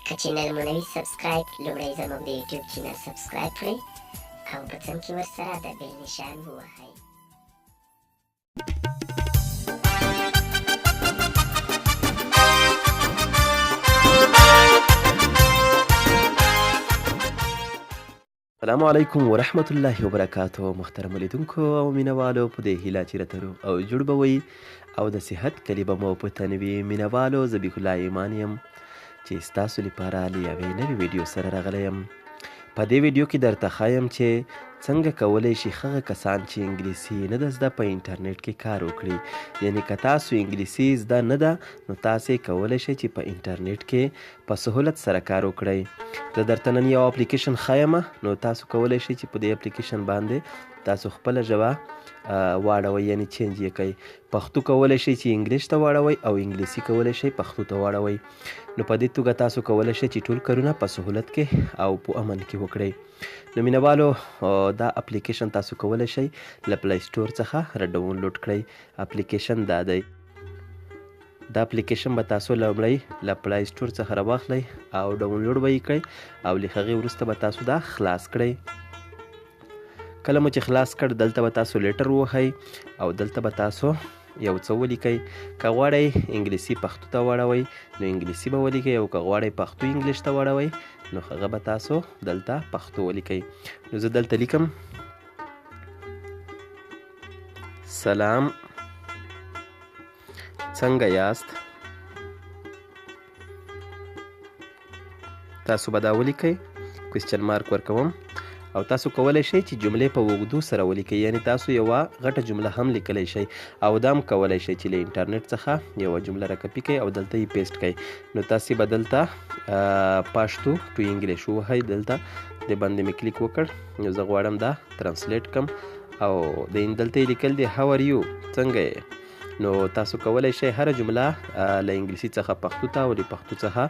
که چینل مو نوي سبسکرایب لومړی زموږ د یوټیوب چینل سبسکرایب کړئ او په څنګ کې ورسره د بیل نشان ووهئ. السلام علیکم ورحمت الله وبرکاتو. محترم لیدونکو او مینوالو، په دې هیله چې راته روغ او جوړ به وئ او د صحت کلي به مو په تن وي. مینوالو، ذبیح الله ایمان یم چې ستاسو لپاره له یوې نوې ویډیو سره راغلی یم. په دې ویډیو کې درته ښایم چې څنګه کولی شي هغه کسان چې انګلیسي نه ده زده په انټرنیټ کې کار وکړي. یعنې که تاسو انګلیسي زده نه ده نو تاسې کولی شئ چې په انټرنیټ کې په سهولت سره کار وکړئ. زه درته نن یو اپلیکیشن ښایم، نو تاسو کولی شئ چې په دې اپلیکیشن باندې تاسو خپله ژبه واړوئ، یعنې چینج یې کوئ. پښتو کولی شئ چې انګلیش ته واړوئ او انګلیسي کولی شئ پښتو ته واړوئ. نو په دې توګه تاسو کولی شئ چې ټول کارونه په سهولت کې او په امن کې وکړئ. نو مینوالو، دا اپلیکیشن تاسو کولی شئ له پلی سټور څخه را ډاونلوډ کړئ. اپلیکیشن دا دی. دا اپلیکیشن به تاسو لومړی له پلی سټور څخه راواخلئ او ډاونلوډ به یې کړئ او له هغې وروسته به تاسو دا خلاص کړئ. کله مو چې خلاص کړ، دلته به تاسو لیټر ووهئ او دلته به تاسو یو څه ولیکئ. که غواړئ انګلیسي پښتو ته واړوئ نو انګلیسي به ولیکئ، او که غواړئ پښتو انګلیش ته واړوئ نو هغه به تاسو دلته پښتو ولیکئ. نو زه دلته لیکم سلام، څنګه یاست؟ تاسو به دا ولیکئ، کوېسچن مارک ورکوم. او تاسو کولی شئ چې جملې په اوږدو سره ولیکئ، یعنې تاسو یوه غټه جمله هم لیکلی شئ، او دا هم کولی شئ چې له انټرنیټ څخه یوه جمله راکپي کړئ او دلته یې پیسټ کړئ. نو تاسې به دلته پښتو ټو انګلیش ووهئ. دلته د باندې مې کلیک وکړ، نو زه غواړم دا ترانسلیټ کړم او دلته یې لیکل دی هاو ار یو، څنګه یې؟ نو تاسو کولی شئ هره جمله له انګلیسي څخه پښتو ته او له پښتو څخه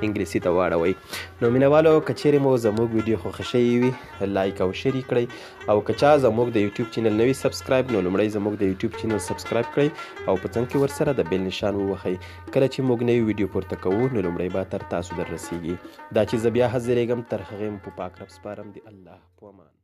انګلیسي ته واړوئ. نو مینوالو، که چیرې مو زموږ ویډیو خوښه شوې وي لایک او شیر یې کړئ، او که چا زموږ د یوټیوب چینل نوي سبسکرایب نو لومړی زموږ د یوټیوب چینل سبسکرایب کړئ او په څنګ کې ورسره د بیل نشان ووهئ. کله چې موږ نوي ویډیو پورته کوو نو لومړی به تر تاسو در رسیږي. دا چې زه بیا حاضرېږم، تر هغې مو په پاک رب سپارم. د الله په امان.